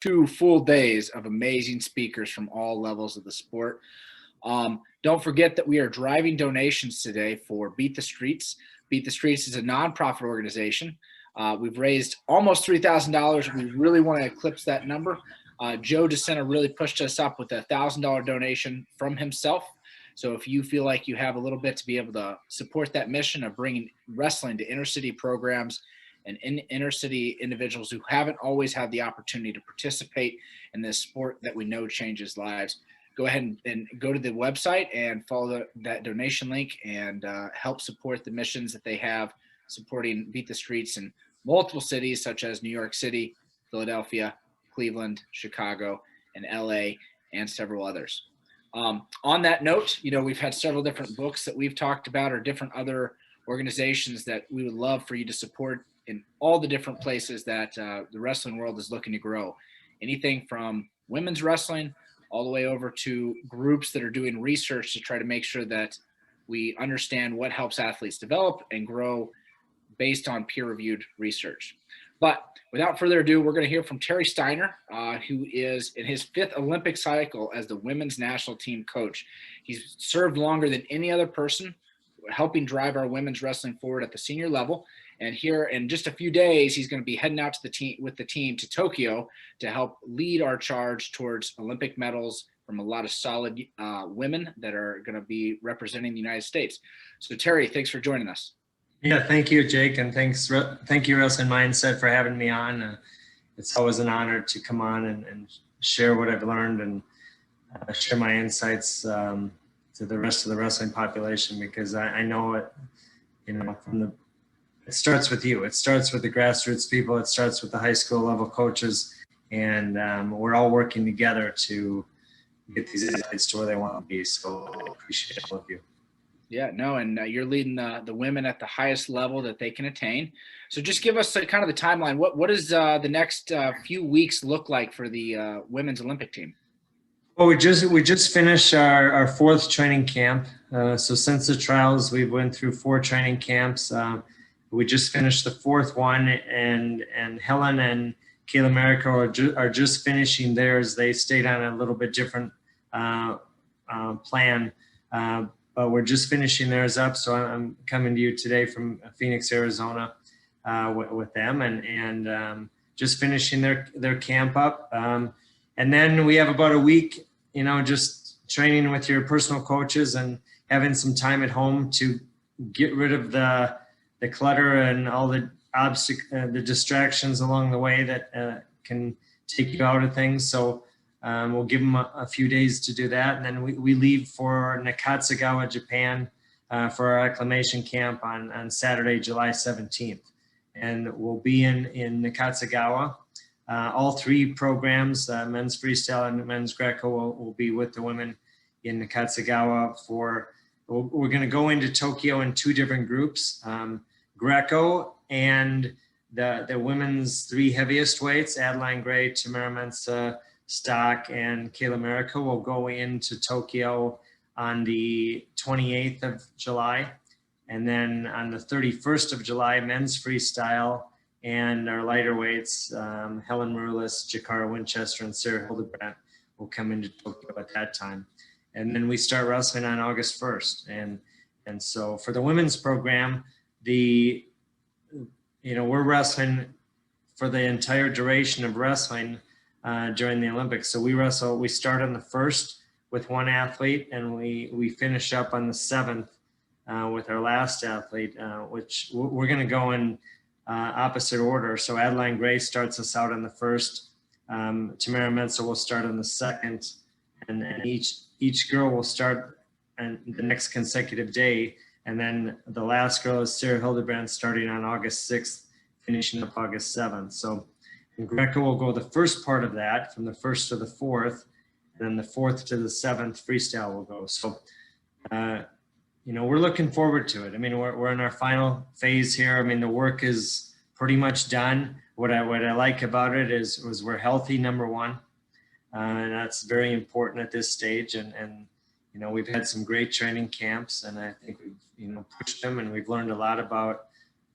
2 full days of amazing speakers from all levels of the sport. Don't forget that we are driving donations today for Beat the Streets. Beat the Streets is a nonprofit organization. We've raised almost $3,000. We really want to eclipse that number. Joe DeSena really pushed us up with a $1,000 donation from himself. So if you feel like you have a little bit to be able to support that mission of bringing wrestling to inner city programs and inner city individuals who haven't always had the opportunity to participate in this sport that we know changes lives, go ahead and go to the website and follow that donation link and help support the missions that they have supporting Beat the Streets in multiple cities such as New York City, Philadelphia, Cleveland, Chicago, and LA, and several others. On that note, we've had several different books that we've talked about, or different other organizations that we would love for you to support in all the different places that the wrestling world is looking to grow. Anything from women's wrestling all the way over to groups that are doing research to try to make sure that we understand what helps athletes develop and grow based on peer-reviewed research. But without further ado, we're going to hear from Terry Steiner, who is in his 5th Olympic cycle as the women's national team coach. He's served longer than any other person, helping drive our women's wrestling forward at the senior level. And here in just a few days, he's going to be heading out to the team to Tokyo to help lead our charge towards Olympic medals from a lot of solid women that are going to be representing the United States. So Terry, thanks for joining us. Yeah, thank you, Jake, and thank you, Wrestling Mindset, for having me on. It's always an honor to come on and share what I've learned and share my insights to the rest of the wrestling population, because I know it. It starts with you. It starts with the grassroots people. It starts with the high school level coaches, and we're all working together to get these athletes to where they want to be. So I appreciate all of you. Yeah, no, and you're leading the women at the highest level that they can attain. So just give us kind of the timeline. What does the next few weeks look like for the women's Olympic team? Well, we just finished our 4th training camp. So since the trials, we went through 4 training camps. We just finished the 4th one, and Helen and Kayla Marico are just finishing theirs. They stayed on a little bit different plan. But we're just finishing theirs up, so I'm coming to you today from Phoenix, Arizona, with them, and just finishing their camp up. And then we have about a week, just training with your personal coaches and having some time at home to get rid of the clutter and all the the distractions along the way that can take you out of things. So we'll give them a few days to do that. And then we leave for Nakatsugawa, Japan for our acclimation camp on Saturday, July 17th. And we'll be in Nakatsugawa. All 3 programs, men's freestyle and men's Greco, will be with the women in Nakatsugawa we're going to go into Tokyo in 2 different groups, Greco and the women's 3 heaviest weights, Adeline Gray, Tamara Mensah, Stock, and Kayla Marico will go into Tokyo on the 28th of July. And then on the 31st of July, men's freestyle and our lighter weights, Helen Maroulis, Jakara Winchester, and Sarah Hildebrandt will come into Tokyo at that time. And then we start wrestling on August 1st. And so for the women's program, we're wrestling for the entire duration of wrestling during the Olympics. So we start on the 1st with 1 athlete, and we finish up on the 7th with our last athlete, which we're going to go in opposite order. So Adeline Gray starts us out on the 1st. Tamara Mensah will start on the 2nd, and each girl will start on the next consecutive day. And then the last girl is Sarah Hildebrandt, starting on August 6th, finishing up August 7th. So Greco will go the first part of that from the 1st to the 4th, and then the 4th to the 7th freestyle will go. So, we're looking forward to it. I mean, we're in our final phase here. I mean, the work is pretty much done. What I like about it is we're healthy, number one, and that's very important at this stage. And we've had some great training camps, and I think we've pushed them, and we've learned a lot about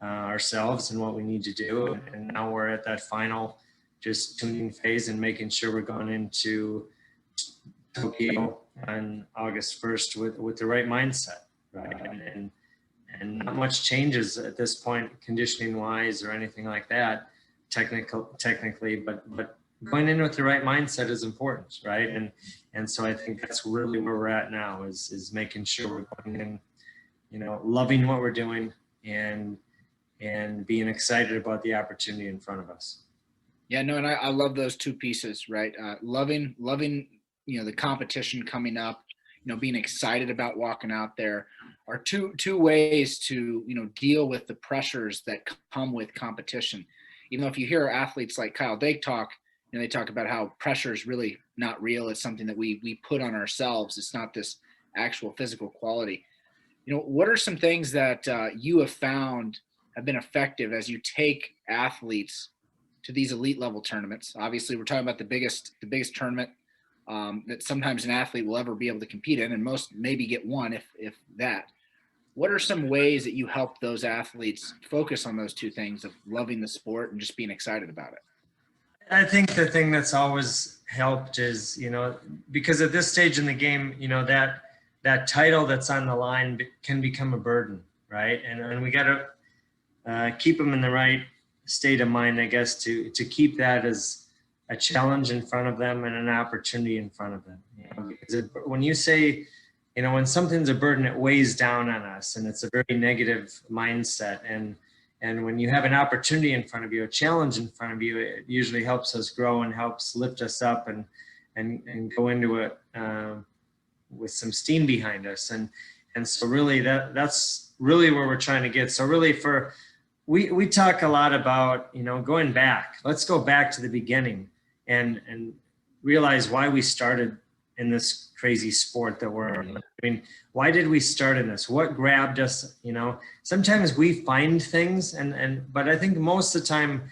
ourselves and what we need to do. And now we're at that final just tuning phase and making sure we're going into Tokyo on August 1st with the right mindset, right? And not much changes at this point, conditioning wise or anything like that, technically, but going in with the right mindset is important, right? And so I think that's really where we're at now is making sure we're going in, you know, loving what we're doing and being excited about the opportunity in front of us. Yeah, no, and I love those two pieces, right? Loving, you know, the competition coming up, you know, being excited about walking out there are two ways to, you know, deal with the pressures that come with competition. Even though if you hear athletes like Kyle Dake talk, you know, they talk about how pressure is really not real. It's something that we put on ourselves. It's not this actual physical quality. You know, what are some things that you have found have been effective as you take athletes to these elite level tournaments? Obviously, we're talking about the biggest tournament that sometimes an athlete will ever be able to compete in, and most maybe get one if that. What are some ways that you help those athletes focus on those two things of loving the sport and just being excited about it? I think the thing that's always helped is, you know, because at this stage in the game, you know, that title that's on the line can become a burden, right? And we got to keep them in the right state of mind, I guess, to keep that as a challenge in front of them and an opportunity in front of them. You know, because when you say, you know, when something's a burden, it weighs down on us, and it's a very negative mindset. And when you have an opportunity in front of you, a challenge in front of you, it usually helps us grow and helps lift us up and go into it with some steam behind us. And so really that's really where we're trying to get. So really we talk a lot about, you know, going back. Let's go back to the beginning and realize why we started in this crazy sport that we're in. I mean, why did we start in this? What grabbed us? You know, sometimes we find things but I think most of the time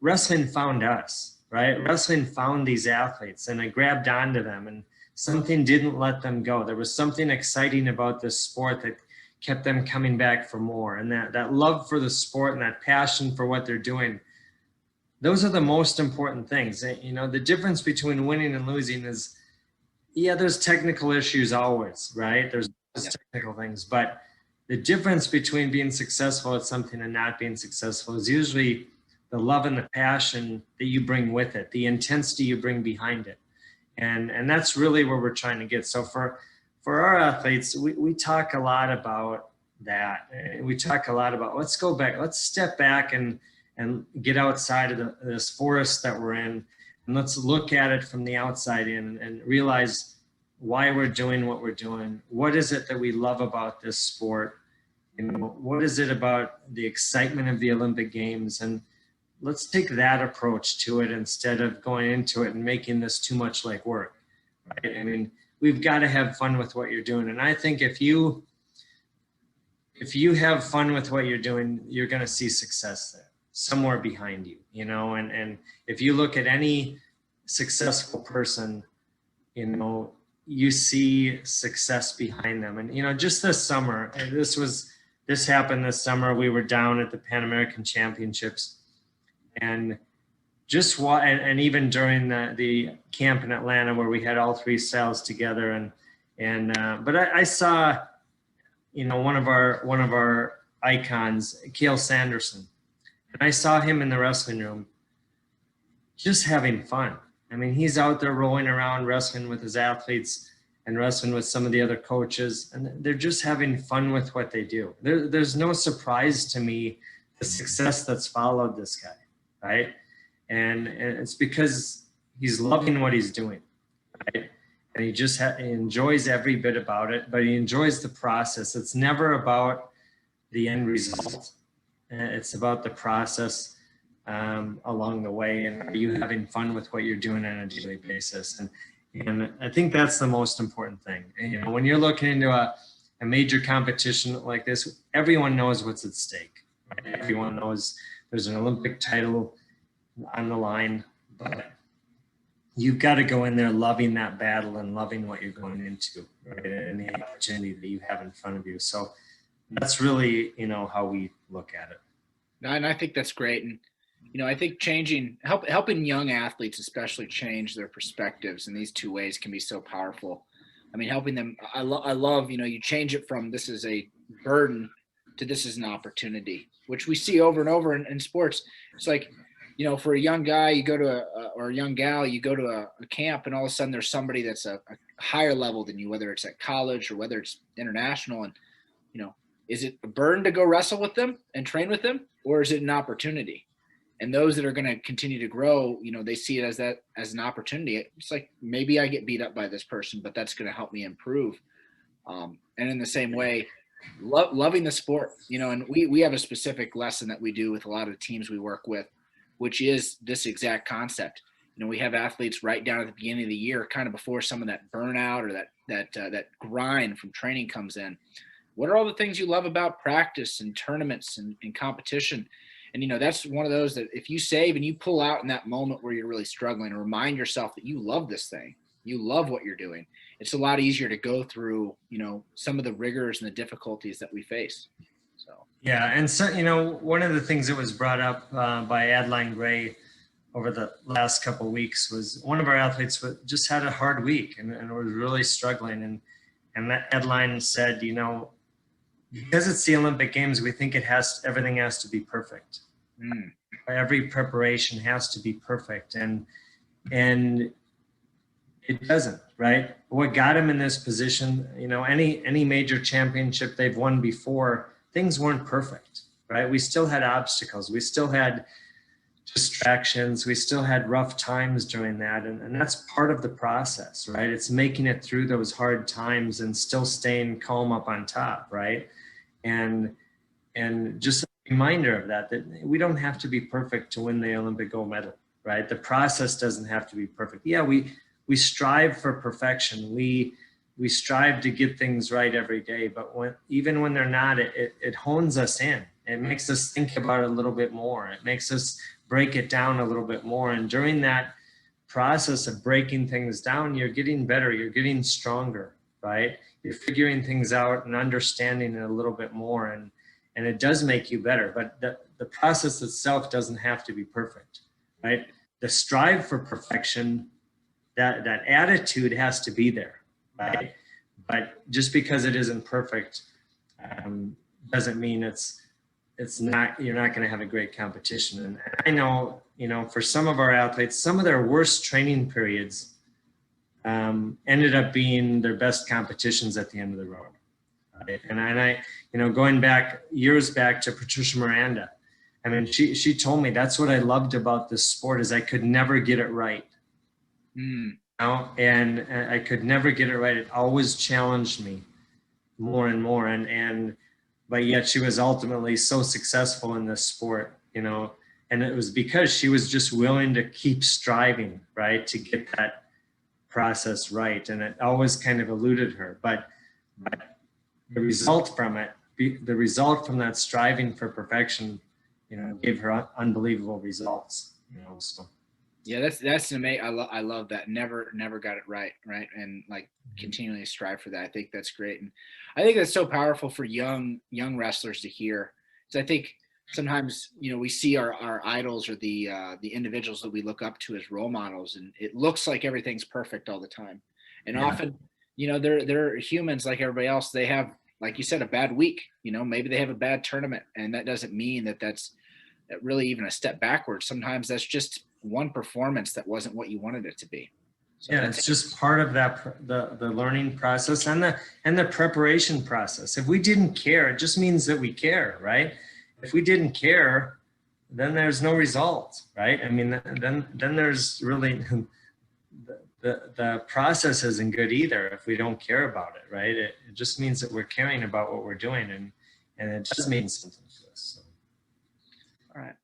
wrestling found us, right? Wrestling found these athletes and I grabbed onto them and something didn't let them go. There was something exciting about this sport that kept them coming back for more. And that love for the sport and that passion for what they're doing, those are the most important things. You know, the difference between winning and losing is, yeah, there's technical issues always, right? There's technical things, but the difference between being successful at something and not being successful is usually the love and the passion that you bring with it, the intensity you bring behind it. And that's really where we're trying to get. So for our athletes, we talk a lot about that. We talk a lot about, let's go back, let's step back and get outside of this forest that we're in. And let's look at it from the outside in and realize why we're doing what we're doing. What is it that we love about this sport? You know, what is it about the excitement of the Olympic Games? And let's take that approach to it instead of going into it and making this too much like work, right? I mean, we've got to have fun with what you're doing. And I think if you have fun with what you're doing, you're going to see success there, somewhere behind you, you know, and if you look at any successful person, you know, you see success behind them. And, you know, just this summer, and this happened this summer, we were down at the Pan American Championships and and even during the camp in Atlanta where we had all three styles together but I saw, you know, one of our icons, Cael Sanderson, and I saw him in the wrestling room just having fun. I mean, he's out there rolling around, wrestling with his athletes and wrestling with some of the other coaches, and they're just having fun with what they do. There's no surprise to me the success that's followed this guy, right? And it's because he's loving what he's doing, right? And he just he enjoys every bit about it, but he enjoys the process. It's never about the end result. It's about the process along the way, and are you having fun with what you're doing on a daily basis? And I think that's the most important thing. And, you know, when you're looking into a major competition like this, everyone knows what's at stake, right? Everyone knows there's an Olympic title on the line, but you've got to go in there loving that battle and loving what you're going into, right? And the opportunity that you have in front of you. So that's really, you know, how we look at it. And I think that's great. And I think helping young athletes especially change their perspectives in these two ways can be so powerful. I mean, helping them, I love, you change it from this is a burden to this is an opportunity, which we see over and over in sports. It's like, for a young guy, you go to or a young gal, you go to a camp, and all of a sudden there's somebody that's a higher level than you, whether it's at college or whether it's international. And, is it a burden to go wrestle with them and train with them, or is it an opportunity? And those that are going to continue to grow, they see it as an opportunity. It's like, maybe I get beat up by this person, but that's going to help me improve. And in the same way, loving the sport, and we have a specific lesson that we do with a lot of the teams we work with, which is this exact concept. We have athletes right down at the beginning of the year, kind of before some of that burnout or that grind from training comes in. What are all the things you love about practice and tournaments and competition? And, that's one of those that if you save and you pull out in that moment where you're really struggling, and remind yourself that you love this thing, you love what you're doing, it's a lot easier to go through, some of the rigors and the difficulties that we face. So, yeah. And so, one of the things that was brought up by Adeline Gray over the last couple of weeks was one of our athletes just had a hard week and was really struggling. And that Adeline said, because it's the Olympic Games, we think everything has to be perfect. Every preparation has to be perfect. And it doesn't, right? What got him in this position, any major championship they've won before, things weren't perfect, right? We still had obstacles. We still had distractions. We still had rough times during that. And that's part of the process, right? It's making it through those hard times and still staying calm up on top, right? And just a reminder of that we don't have to be perfect to win the Olympic gold medal, right? The process doesn't have to be perfect. Yeah, we strive for perfection. We strive to get things right every day, but even when they're not, it hones us in. It makes us think about it a little bit more. It makes us break it down a little bit more. And during that process of breaking things down, you're getting better, you're getting stronger, right? You're figuring things out and understanding it a little bit more, and it does make you better. But the process itself doesn't have to be perfect, right? The strive for perfection, that attitude has to be there, right? But just because it isn't perfect doesn't mean it's not, you're not going to have a great competition. And I know, for some of our athletes, some of their worst training periods ended up being their best competitions at the end of the road. Right? And I, going back years back to Patricia Miranda, I mean, she told me that's what I loved about this sport is I could never get it right. And I could never get it right. It always challenged me more and more. But yet she was ultimately so successful in this sport, and it was because she was just willing to keep striving, right, to get that process right. And it always kind of eluded her, but the result from that striving for perfection, gave her unbelievable results, so. Yeah, that's amazing. I love that. Never got it right, and like continually strive for that. I think that's great, and I think that's so powerful for young wrestlers to hear. So I think sometimes we see our idols or the individuals that we look up to as role models, and it looks like everything's perfect all the time, and often they're humans like everybody else. They have, like you said, a bad week. Maybe they have a bad tournament, and that doesn't mean that that's really even a step backwards. Sometimes that's just one performance that wasn't what you wanted it to be. So yeah, it's just part of that the learning process and the preparation process. If we didn't care, it just means that we care, right? If we didn't care, then there's no result, right? I mean, then there's really the process isn't good either if we don't care about it, right? It just means that we're caring about what we're doing, and it does mean something to us. So. All right.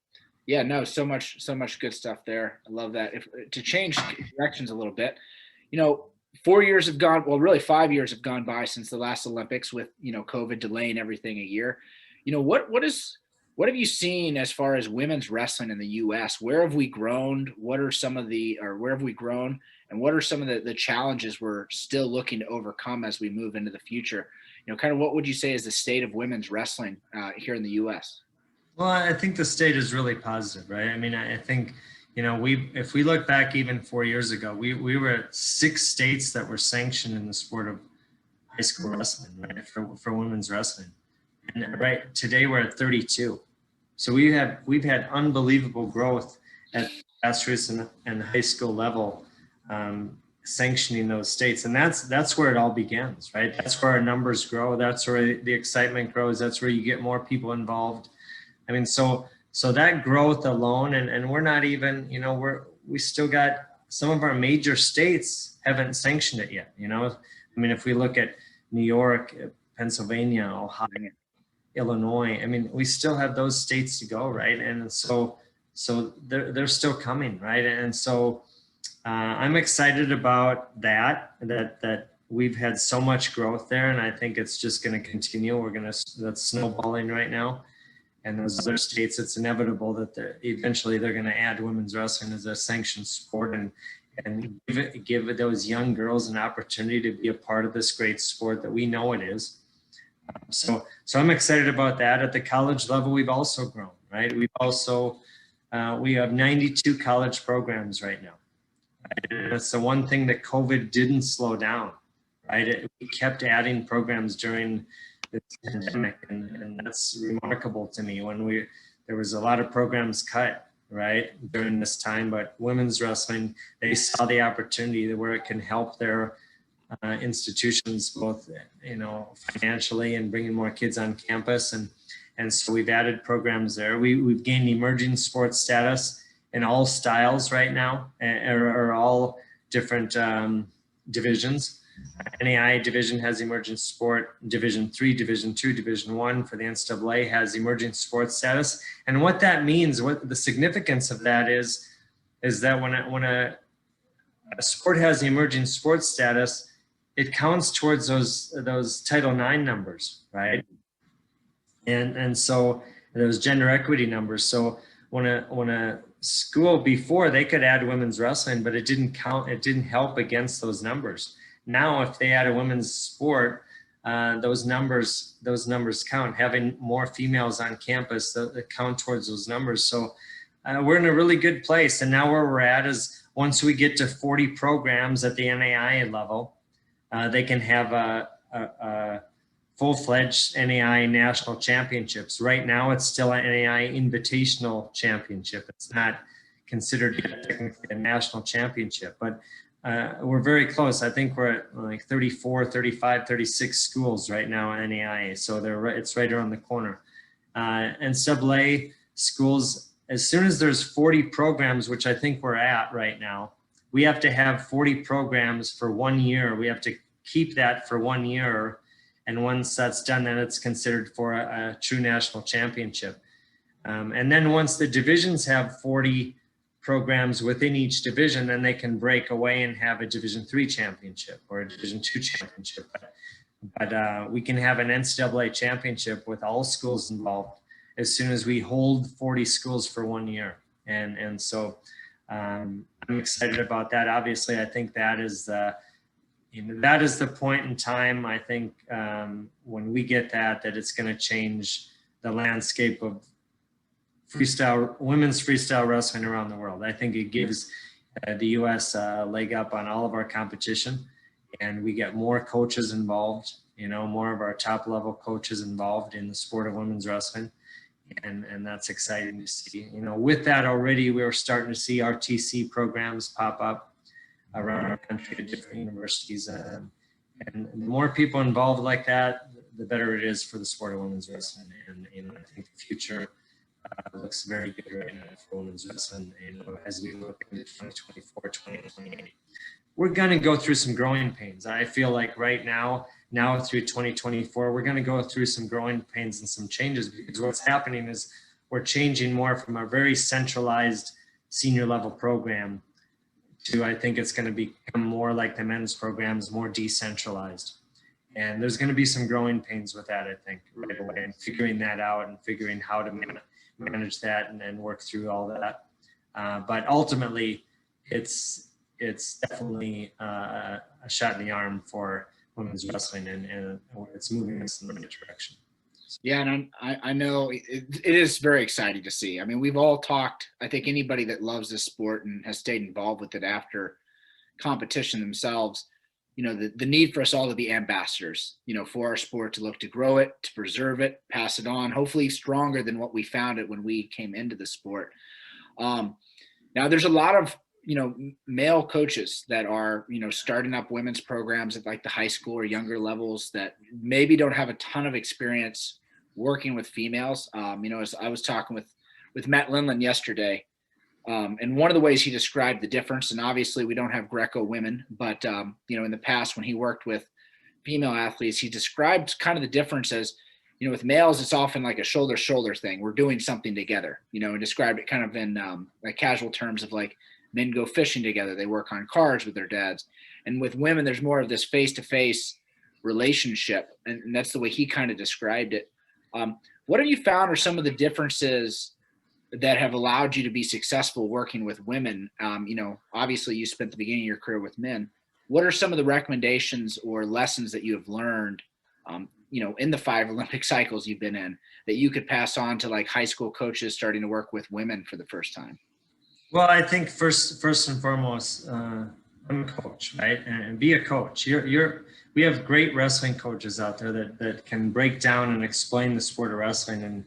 Yeah, no, so much good stuff there. I love that. To change directions a little bit, 4 years have gone, well, really 5 years have gone by since the last Olympics with, COVID delaying everything a year. What have you seen as far as women's wrestling in the U.S.? Where have we grown? Where have we grown? And what are some of the challenges we're still looking to overcome as we move into the future? Kind of what would you say is the state of women's wrestling here in the U.S.? Well, I think the state is really positive, right? I mean, I think, if we look back even 4 years ago, we were at 6 states that were sanctioned in the sport of high school wrestling, right, for women's wrestling. And right today we're at 32. So we've had unbelievable growth at grassroots and high school level, sanctioning those states, and that's where it all begins, right? That's where our numbers grow. That's where the excitement grows. That's where you get more people involved. I mean, so that growth alone, and we're not even, we still got some of our major states haven't sanctioned it yet. I mean, if we look at New York, Pennsylvania, Ohio, Illinois, I mean, we still have those states to go, right? And so they're still coming, right? And so I'm excited about that we've had so much growth there, and I think it's just going to continue. That's snowballing right now. And those other states, it's inevitable that eventually they're going to add women's wrestling as a sanctioned sport, and give those young girls an opportunity to be a part of this great sport that we know it is. So I'm excited about that. At the college level, we've also grown, right? We've also, we have 92 college programs right now. Right? That's the one thing that COVID didn't slow down, right? We kept adding programs during this pandemic, and that's remarkable to me. There was a lot of programs cut, right, during this time, but women's wrestling, they saw the opportunity where it can help their institutions, both financially and bringing more kids on campus, and so we've added programs there. We've gained emerging sports status in all styles right now, or all different divisions. NAI division has emerging sport. Division 3, Division 2, Division 1 for the NCAA has emerging sports status. And what that means, what the significance of that is that when a sport has emerging sports status, it counts towards those Title IX numbers, right? And so those gender equity numbers. So when a school before, they could add women's wrestling, but it didn't count. It didn't help against those numbers. Now, if they add a women's sport, those numbers count. Having more females on campus, that count towards those numbers. So we're in a really good place. And now where we're at is once we get to 40 programs at the NAI level, they can have a full-fledged NAI national championships. Right now, it's still an NAI invitational championship. It's not considered technically a national championship, but we're very close. I think we're at like 34, 35, 36 schools right now in NAIA. So it's right around the corner. NCAA schools, as soon as there's 40 programs, which I think we're at right now, we have to have 40 programs for 1 year. We have to keep that for 1 year. And once that's done, then it's considered for a true national championship. And then once the divisions have 40 programs within each division, then they can break away and have a Division 3 championship or a Division 2 championship. But we can have an NCAA championship with all schools involved as soon as we hold 40 schools for 1 year. And so I'm excited about that. Obviously, I think that is the point in time, I think, when we get that it's going to change the landscape of women's freestyle wrestling around the world. I think it gives the U.S. a leg up on all of our competition, and we get more coaches involved, more of our top level coaches involved in the sport of women's wrestling. And that's exciting to see. With that already, we're starting to see RTC programs pop up around our country at different universities. And the more people involved like that, the better it is for the sport of women's wrestling. And I think the future looks very good right now for women's wrestling, as we look into 2024, 2028. We're going to go through some growing pains. I feel like right now through 2024, we're going to go through some growing pains and some changes, because what's happening is we're changing more from a very centralized senior level program to, I think it's going to become more like the men's programs, more decentralized. And there's going to be some growing pains with that, I think, right away, and figuring that out and figuring how to manage that and work through all that. But ultimately, it's definitely a shot in the arm for women's wrestling, and it's moving us in the right direction. Yeah, and I know it is very exciting to see. I mean, we've all talked. I think anybody that loves this sport and has stayed involved with it after competition themselves, the need for us all to be ambassadors, for our sport, to look to grow it, to preserve it, pass it on, hopefully stronger than what we found it when we came into the sport. Now, there's a lot of male coaches that are starting up women's programs at like the high school or younger levels that maybe don't have a ton of experience working with females. As I was talking with Matt Linland yesterday, and one of the ways he described the difference, and obviously we don't have Greco women, but in the past when he worked with female athletes, he described kind of the difference as, with males, it's often like a shoulder thing. We're doing something together, and described it kind of in like casual terms of like men go fishing together. They work on cars with their dads. And with women, there's more of this face-to-face relationship. And that's the way he kind of described it. What have you found are some of the differences that have allowed you to be successful working with women? Obviously you spent the beginning of your career with men. What are some of the recommendations or lessons that you have learned, in the 5 Olympic cycles you've been in, that you could pass on to like high school coaches starting to work with women for the first time? Well, I think first and foremost, I'm a coach, right? And be a coach. We have great wrestling coaches out there that can break down and explain the sport of wrestling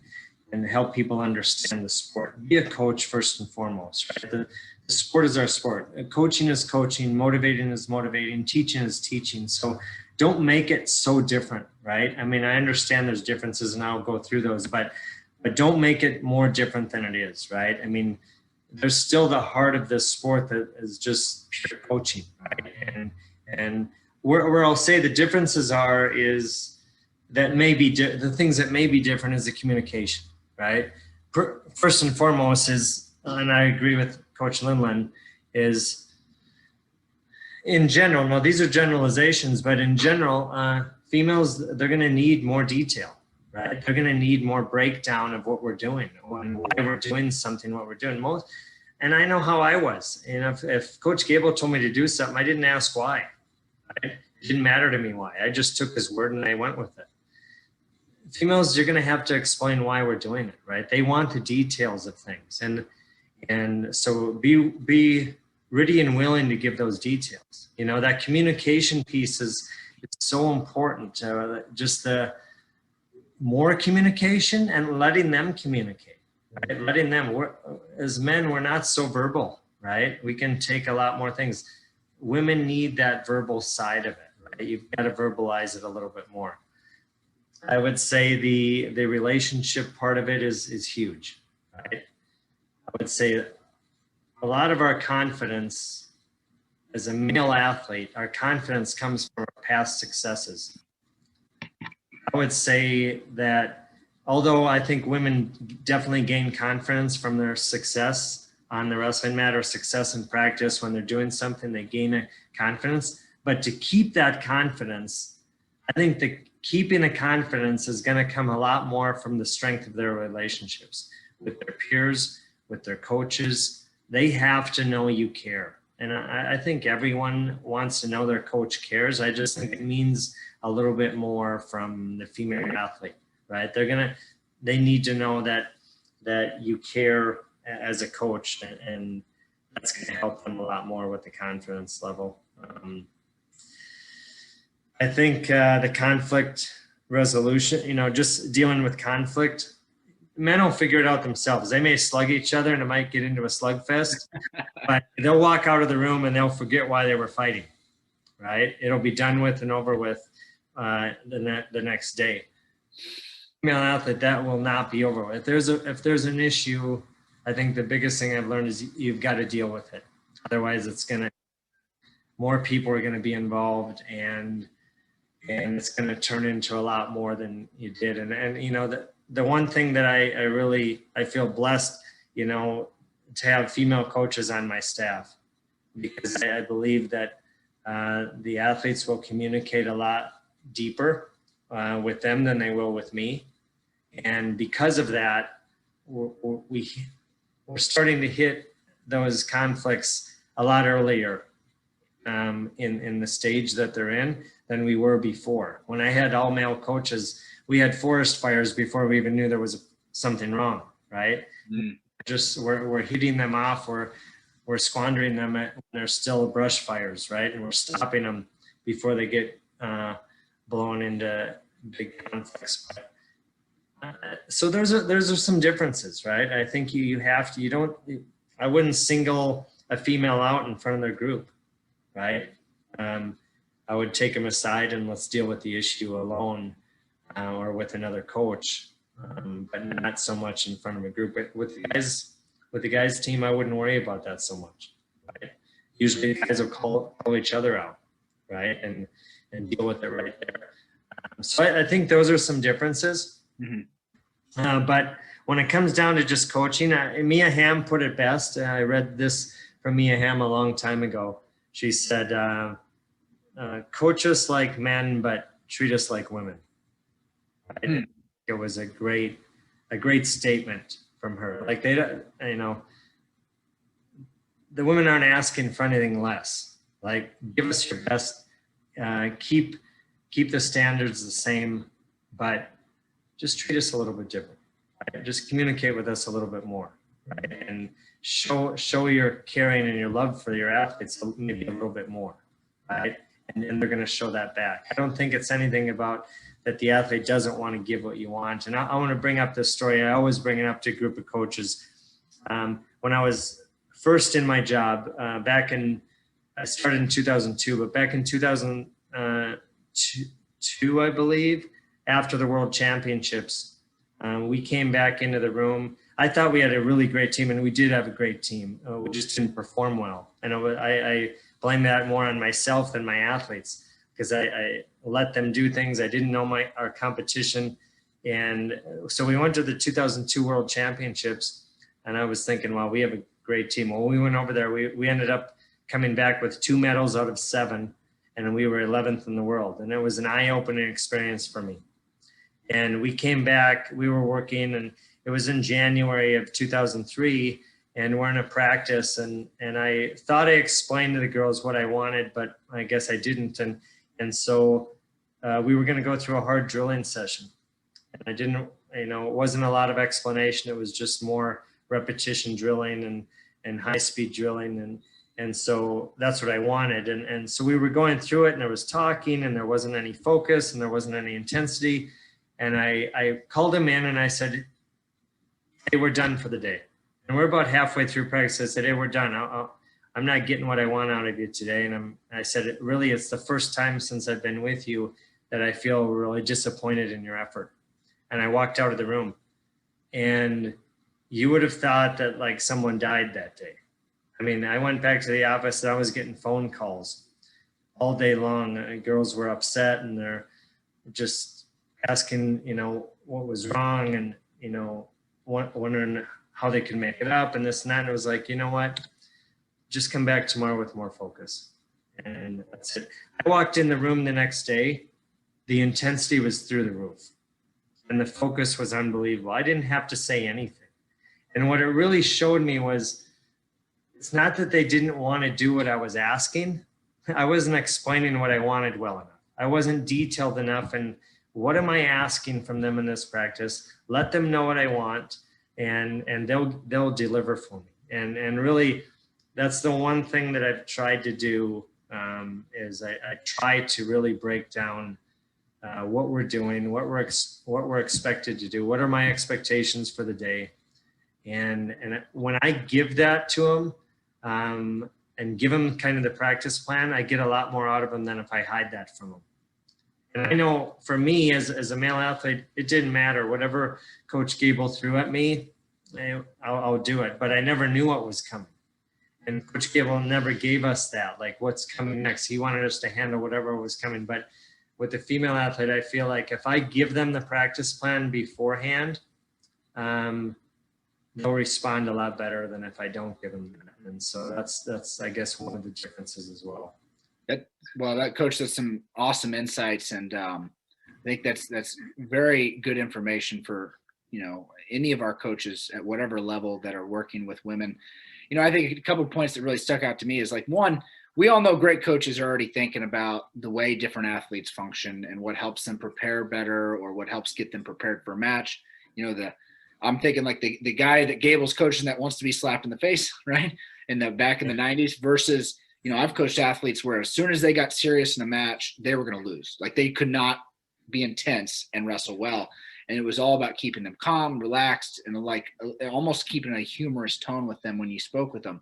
and help people understand the sport. Be a coach first and foremost, right? The sport is our sport. Coaching is coaching, motivating is motivating, teaching is teaching. So don't make it so different, right? I mean, I understand there's differences and I'll go through those, but don't make it more different than it is, right? I mean, there's still the heart of this sport that is just pure coaching, right? And where I'll say the differences is that maybe the things that may be different is the communication, right? First and foremost is, and I agree with Coach Linland, is in general, now these are generalizations, but in general, females, they're going to need more detail, right? They're going to need more breakdown of what we're doing, and why we're doing something, what we're doing. And I know how I was. If Coach Gable told me to do something, I didn't ask why. Right? It didn't matter to me why. I just took his word and I went with it. Females, you're going to have to explain why we're doing it, right? They want the details of things, and so be ready and willing to give those details. That communication piece is so important. Just the more communication and letting them communicate. Right? Letting them, as men, we're not so verbal, right? We can take a lot more things. Women need that verbal side of it, right? You've got to verbalize it a little bit more. I would say the relationship part of it is huge, right? I would say a lot of our confidence as a male athlete, our confidence comes from our past successes. I would say that although I think women definitely gain confidence from their success on the wrestling mat or success in practice, when they're doing something, they gain a confidence. But to keep that confidence, I think keeping the confidence is going to come a lot more from the strength of their relationships with their peers, with their coaches. They have to know you care. And I think everyone wants to know their coach cares. I just think it means a little bit more from the female athlete. Right? They need to know that you care as a coach, and that's going to help them a lot more with the confidence level. I think the conflict resolution, just dealing with conflict, men will figure it out themselves. They may slug each other and it might get into a slugfest, but they'll walk out of the room and they'll forget why they were fighting, right? It'll be done with and over with the next day. Female athlete, that will not be over with. If there's an issue, I think the biggest thing I've learned is you've got to deal with it. Otherwise, more people are going to be involved, and it's going to turn into a lot more than you did. And the one thing that I feel blessed, to have female coaches on my staff, because I believe that the athletes will communicate a lot deeper with them than they will with me. And because of that, we're starting to hit those conflicts a lot earlier in the stage that they're in than we were before. When I had all male coaches, we had forest fires before we even knew there was something wrong, right? Mm. Just we're hitting them off, we're squandering them when there's still brush fires, right? And we're stopping them before they get blown into big conflicts. But, so there's some differences, right? I think you have to, I wouldn't single a female out in front of their group, right? I would take them aside and let's deal with the issue alone or with another coach, but not so much in front of a group. But with the guys team, I wouldn't worry about that so much. Right? Usually guys will call each other out, right? And deal with it right there. So I think those are some differences. Mm-hmm. But when it comes down to just coaching, Mia Hamm put it best. I read this from Mia Hamm a long time ago. She said, coach us like men, but treat us like women. Right? Mm. It was a great statement from her. Like they don't, the women aren't asking for anything less. Like give us your best, keep the standards the same, but just treat us a little bit different. Right? Just communicate with us a little bit more, right? And show your caring and your love for your athletes maybe a little bit more, right? And they're going to show that back. I don't think it's anything about that the athlete doesn't want to give what you want. And I want to bring up this story. I always bring it up to a group of coaches. When I was first in my job, I started in 2002, but back in 2002, I believe, after the World Championships, we came back into the room. I thought we had a really great team, and we did have a great team. We just didn't perform well. And I blame that more on myself than my athletes, because I let them do things. I didn't know our competition. And so we went to the 2002 World Championships, and I was thinking, well, we have a great team. Well, we went over there. We ended up coming back with 2 medals out of 7, and we were 11th in the world. And it was an eye-opening experience for me. And we came back, we were working, and it was in January of 2003, and we're in a practice, and I thought I explained to the girls what I wanted, but I guess I didn't. And so we were going to go through a hard drilling session. And I didn't, it wasn't a lot of explanation. It was just more repetition drilling and high-speed drilling. And so that's what I wanted. And so we were going through it, and there was talking, and there wasn't any focus, and there wasn't any intensity. And I called him in, and I said, hey, we're done for the day. And we're about halfway through practice. I said, hey, we're done. I'm not getting what I want out of you today. And I said, it's the first time since I've been with you that I feel really disappointed in your effort. And I walked out of the room. And you would have thought that like someone died that day. I mean, I went back to the office and I was getting phone calls all day long. Girls were upset, and they're just asking, what was wrong, and, wondering how they could make it up and this and that. And it was like, you know what, just come back tomorrow with more focus. And that's it. I walked in the room the next day. The intensity was through the roof, and the focus was unbelievable. I didn't have to say anything. And what it really showed me was, it's not that they didn't want to do what I was asking. I wasn't explaining what I wanted well enough. I wasn't detailed enough. And what am I asking from them in this practice? Let them know what I want, and they'll deliver for me. And really, that's the one thing that I've tried to do, is I try to really break down what we're doing, what we're expected to do, what are my expectations for the day. And when I give that to them, and give them kind of the practice plan, I get a lot more out of them than if I hide that from them. And I know for me as a male athlete, it didn't matter. Whatever Coach Gable threw at me, I'll do it. But I never knew what was coming. And Coach Gable never gave us that, like what's coming next. He wanted us to handle whatever was coming. But with the female athlete, I feel like if I give them the practice plan beforehand, they'll respond a lot better than if I don't give them that. And so that's I guess one of the differences as well. That coach has some awesome insights, and I think that's very good information for any of our coaches at whatever level that are working with women. I think a couple of points that really stuck out to me is, like, one, we all know great coaches are already thinking about the way different athletes function and what helps them prepare better or what helps get them prepared for a match. I'm thinking like the guy that Gable's coaching that wants to be slapped in the face, right? Back in the 90s versus, I've coached athletes where as soon as they got serious in a match, they were going to lose. Like they could not be intense and wrestle well. And it was all about keeping them calm, relaxed, and like almost keeping a humorous tone with them when you spoke with them.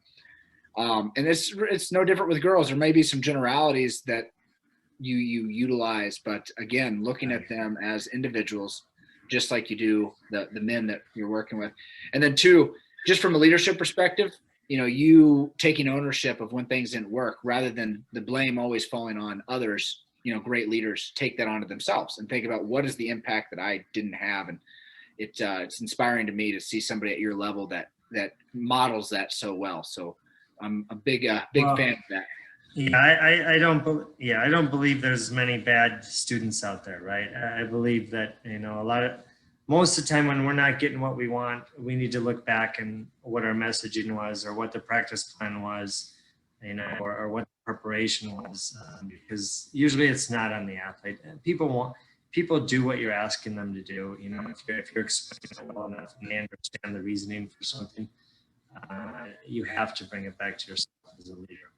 And it's no different with girls. There may be some generalities that you utilize, but again, looking at them as individuals, just like you do the men that you're working with. And then two, just from a leadership perspective, you taking ownership of when things didn't work rather than the blame always falling on others. Great leaders take that onto themselves and think about what is the impact that I didn't have. And it's inspiring to me to see somebody at your level that models that so well. So I'm a big fan of that. Yeah, I don't believe there's many bad students out there, right? I believe that, most of the time when we're not getting what we want, we need to look back and what our messaging was or what the practice plan was, or what the preparation was, because usually it's not on the athlete. People do what you're asking them to do. If you're explaining it well enough and they understand the reasoning for something, you have to bring it back to yourself as a leader.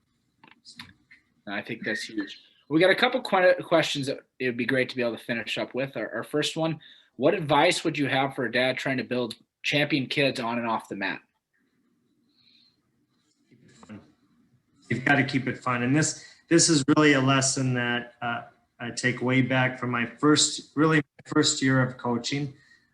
I think that's huge. We got a couple questions that it would be great to be able to finish up with. Our first one, what advice would you have for a dad trying to build champion kids on and off the mat? You've got to keep it fun. And this is really a lesson that I take way back from my first year of coaching.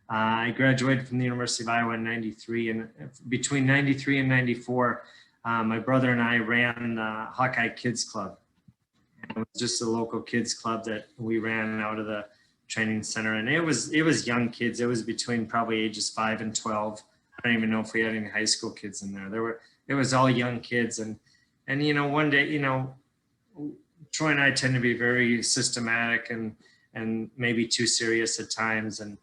I graduated from the University of Iowa in 93, and between 93 and 94, my brother and I ran the Hawkeye Kids Club. It was just a local kids club that we ran out of the training center, and it was young kids. It was between probably ages 5 and 12. I don't even know if we had any high school kids in there. It was all young kids, and one day, Troy and I tend to be very systematic and maybe too serious at times, and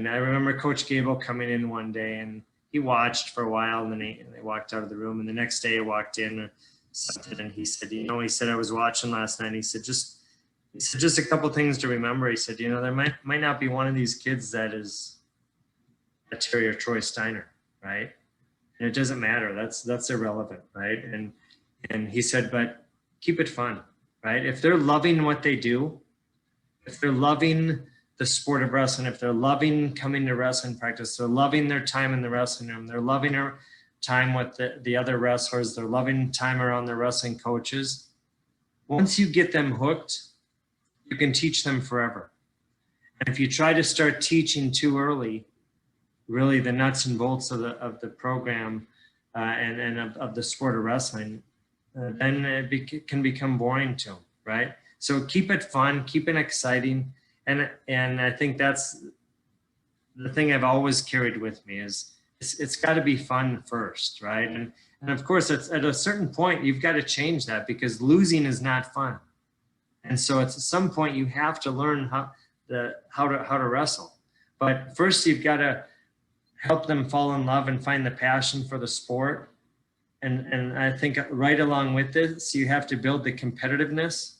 I remember Coach Gable coming in one day, and he watched for a while, and then they walked out of the room, and the next day I walked in and he said, I was watching last night. He said, just a couple things to remember. He said, there might not be one of these kids that is a Terry or Troy Steiner, right? And it doesn't matter. That's irrelevant, right? And he said, but keep it fun, right? If they're loving what they do, if they're loving the sport of wrestling, if they're loving coming to wrestling practice, they're loving their time in the wrestling room, they're loving their time with the other wrestlers, they're loving time around their wrestling coaches. Once you get them hooked, you can teach them forever. And if you try to start teaching too early, really the nuts and bolts of the program and of the sport of wrestling, then it can become boring to them, right? So keep it fun, keep it exciting. And I think that's the thing I've always carried with me is it's got to be fun first, right? And of course, at a certain point, you've got to change that because losing is not fun. And so at some point, you have to learn how to wrestle. But first, you've got to help them fall in love and find the passion for the sport. And I think right along with this, you have to build the competitiveness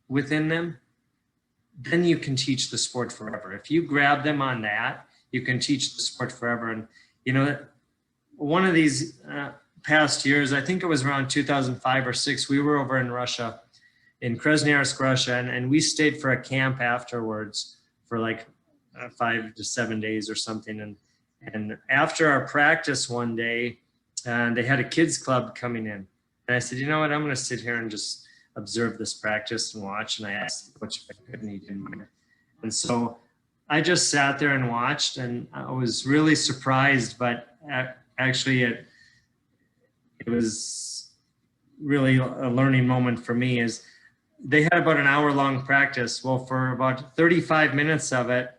within them. Then you can teach the sport forever. If you grab them on that, you can teach the sport forever. And, one of these past years, I think it was around 2005 or 6, we were over in Russia, in Krasnoyarsk, Russia, and we stayed for a camp afterwards for like 5 to 7 days or something. And after our practice one day, they had a kids club coming in. And I said, you know what, I'm going to sit here and just observe this practice and watch. And I asked Coach if I could, and he didn't mind. And so I just sat there and watched, and I was really surprised, but actually it was really a learning moment for me. Is they had about an hour-long practice. Well, for about 35 minutes of it,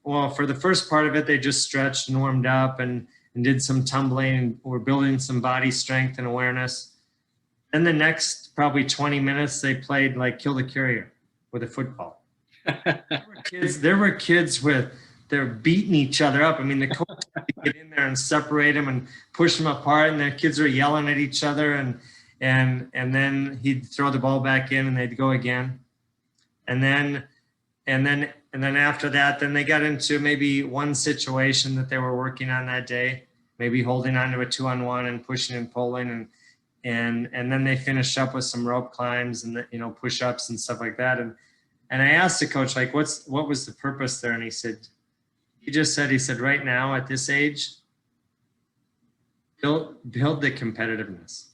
for the first part of it, they just stretched and warmed up and did some tumbling and were building some body strength and awareness. Then the next probably 20 minutes, they played like Kill the Carrier with a football. There were kids they're beating each other up. I mean, the coach had to get in there and separate them and push them apart, and the kids are yelling at each other. And and then he'd throw the ball back in and they'd go again. And then after that, then they got into maybe one situation that they were working on that day, maybe holding on to a 2-on-1 and pushing and pulling, and then they finished up with some rope climbs and push-ups and stuff like that. And I asked the coach, like, what was the purpose there? And he said, right now at this age, build the competitiveness,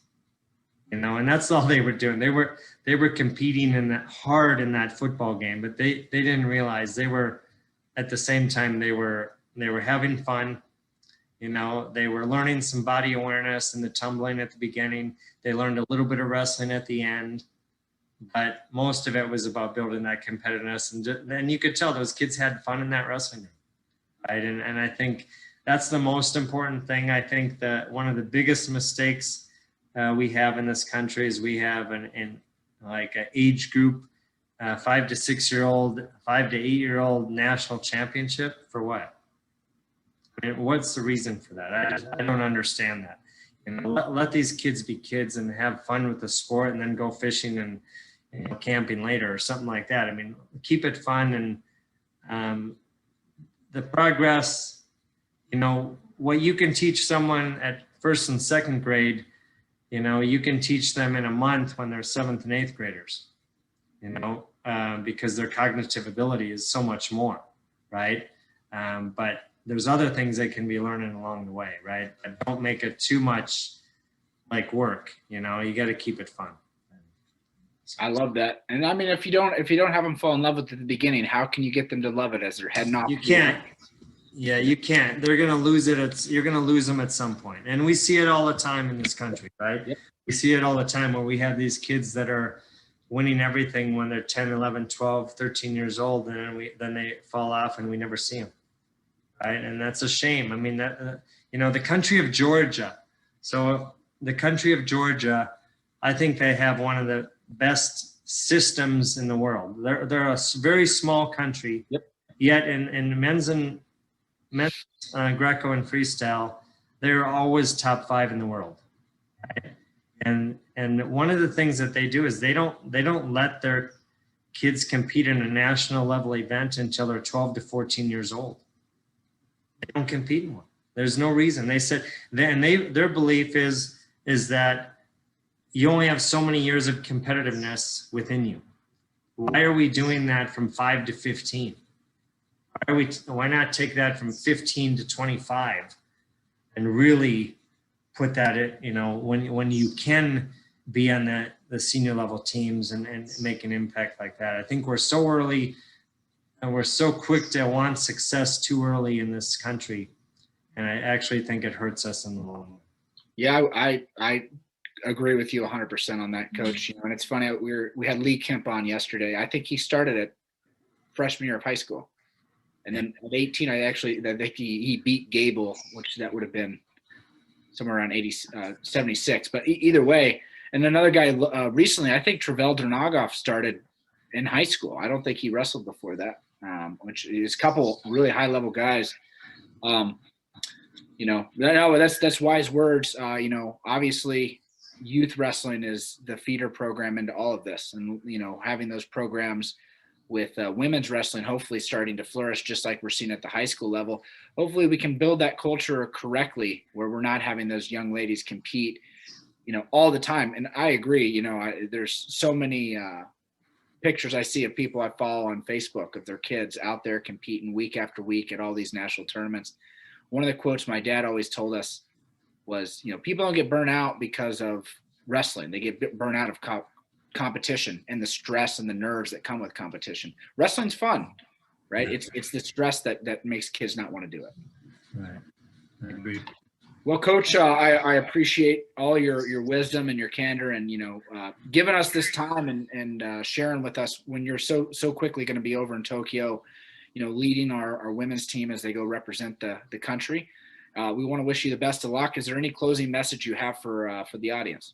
and that's all they were doing. They were competing hard in that football game, but they didn't realize they were, at the same time, they were having fun. They were learning some body awareness and the tumbling at the beginning. They learned a little bit of wrestling at the end, but most of it was about building that competitiveness. And you could tell those kids had fun in that wrestling room, right? And I think that's the most important thing. I think that one of the biggest mistakes we have in this country is we have an age group, 5 to 6 year old, 5 to 8 year old national championship for what? I mean, what's the reason for that? I don't understand that. Let these kids be kids and have fun with the sport, and then go fishing and camping later or something like that. I mean, keep it fun, and the progress. What you can teach someone at 1st and 2nd grade, you can teach them in a month when they're 7th and 8th graders. Because their cognitive ability is so much more, right? But there's other things they can be learning along the way, right? But don't make it too much like work. You got to keep it fun. I love that. And I mean, if you don't have them fall in love with it at the beginning, how can you get them to love it as they're heading off? You can't. Yeah, you can't. They're going to lose it. You're going to lose them at some point. And we see it all the time in this country, right? Yep. We see it all the time where we have these kids that are winning everything when they're 10, 11, 12, 13 years old, and then they fall off and we never see them. Right? And that's a shame. I mean, the country of Georgia. So the country of Georgia, I think they have one of the best systems in the world. They're a very small country. Yep. Yet in men's Greco and freestyle, they're always top 5 in the world. Right? And one of the things that they do is they don't let their kids compete in a national level event until they're 12 to 14 years old. They don't compete in one. There's no reason. They said, their belief is that you only have so many years of competitiveness within you. Why are we doing that from 5 to 15? Why not take that from 15 to 25 and really put that when you can be on the senior level teams and make an impact like that. I think we're so early and we're so quick to want success too early in this country. And I actually think it hurts us in the long run. Yeah, I agree with you 100% on that, Coach. And it's funny, we had Lee Kemp on yesterday. I think he started at freshman year of high school. And then at 18, I think he beat Gable, which that would have been somewhere around 76. But either way, and another guy recently, I think Travel Dranagoff started in high school. I don't think he wrestled before that, which is a couple really high-level guys. That's wise words. Obviously, youth wrestling is the feeder program into all of this. And, having those programs with women's wrestling hopefully starting to flourish just like we're seeing at the high school level. Hopefully we can build that culture correctly where we're not having those young ladies compete, all the time. And I agree, there's so many pictures I see of people I follow on Facebook of their kids out there competing week after week at all these national tournaments. One of the quotes my dad always told us was, people don't get burnt out because of wrestling. They get burnt out of competition and the stress and the nerves that come with competition. Wrestling's fun, right? Yeah. It's the stress that makes kids not want to do it. Right. I agree. Well, Coach, I appreciate all your wisdom and your candor and, giving us this time and sharing with us when you're so quickly going to be over in Tokyo, leading our women's team as they go represent the country. We want to wish you the best of luck. Is there any closing message you have for the audience?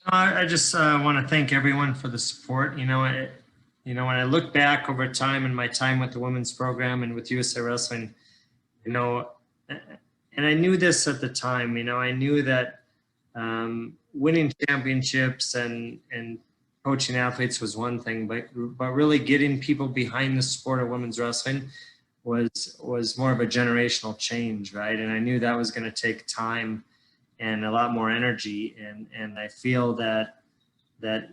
I just want to thank everyone for the support. When I look back over time and my time with the women's program and with USA Wrestling, and I knew this at the time, I knew that winning championships and coaching athletes was one thing, but really getting people behind the sport of women's wrestling was more of a generational change, right? And I knew that was going to take time and a lot more energy, and I feel that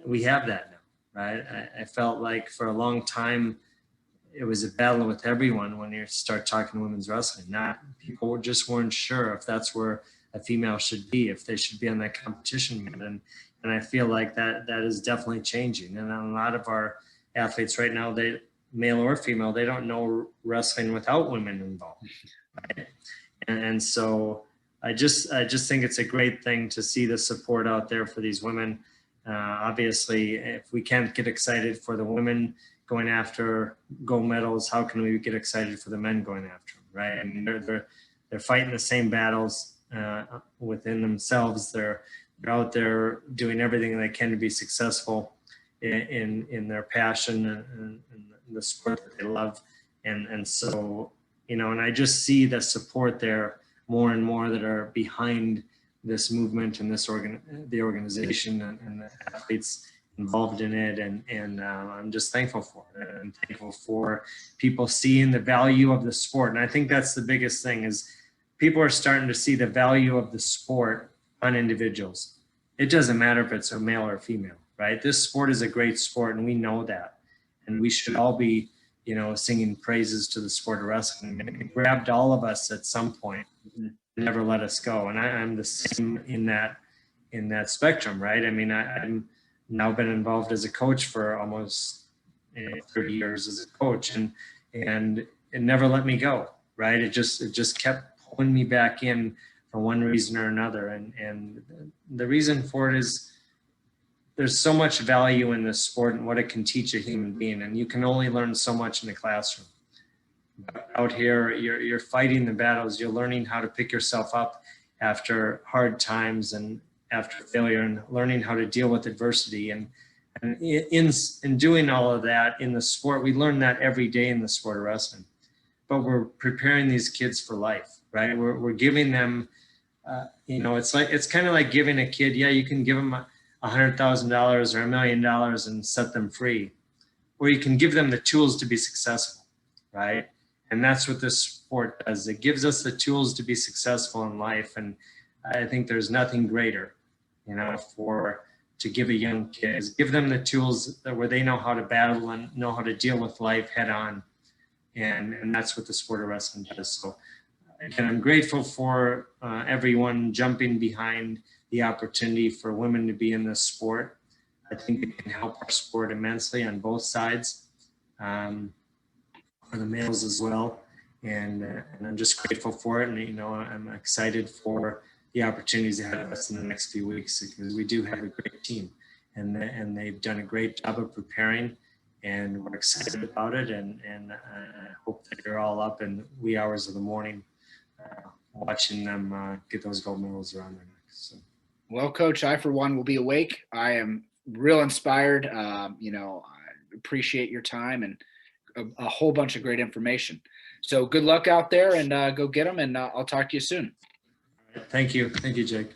we have that now, right? I felt like for a long time it was a battle with everyone when you start talking women's wrestling. Not people just weren't sure if that's where a female should be, if they should be on that competition mat. And I feel like that is definitely changing. And a lot of our athletes right now, they, male or female, they don't know wrestling without women involved. Right? And so I just think it's a great thing to see the support out there for these women. Obviously, if we can't get excited for the women going after gold medals, how can we get excited for the men going after them, right? I mean, they're fighting the same battles within themselves. They're out there doing everything they can to be successful in their passion and the sport that they love. And so, you know, and I just see the support there more and more that are behind this movement and the organization and the athletes involved in it. And I'm just thankful for it. I'm thankful for people seeing the value of the sport. And I think that's the biggest thing is people are starting to see the value of the sport on individuals. It doesn't matter if it's a male or a female, right? This sport is a great sport, and we know that. And we should all be, you know, singing praises to the sport of wrestling. And it grabbed all of us at some point, never let us go. And I'm the same in that spectrum, right? I mean, I'm now been involved as a coach for almost 30 years as a coach, and it never let me go, right? It just kept pulling me back in for one reason or another. And the reason for it is there's so much value in this sport and what it can teach a human being. And you can only learn so much in the classroom. But out here, you're fighting the battles. You're learning how to pick yourself up after hard times and after failure, and learning how to deal with adversity. And in doing all of that in the sport, we learn that every day in the sport of wrestling. But we're preparing these kids for life, right? We're giving them, you know, it's kind of like giving a kid, yeah, you can give them $100,000 or $1 million and set them free, or you can give them the tools to be successful, right? And that's what this sport does. It gives us the tools to be successful in life. And I think there's nothing greater, you know, to give a young kid is give them the tools where they know how to battle and know how to deal with life head on. And that's what the sport of wrestling does. So again, I'm grateful for everyone jumping behind the opportunity for women to be in this sport. I think it can help our sport immensely on both sides, for the males as well. And I'm just grateful for it. And, you know, I'm excited for the opportunities ahead of us in the next few weeks, because we do have a great team, and they've done a great job of preparing, and we're excited about it. And I hope that you're all up in wee hours of the morning watching them get those gold medals around their necks. So. Well, Coach, I, for one, will be awake. I am real inspired. You know, I appreciate your time and a whole bunch of great information. So good luck out there, and go get them, and I'll talk to you soon. Thank you. Thank you, Jake.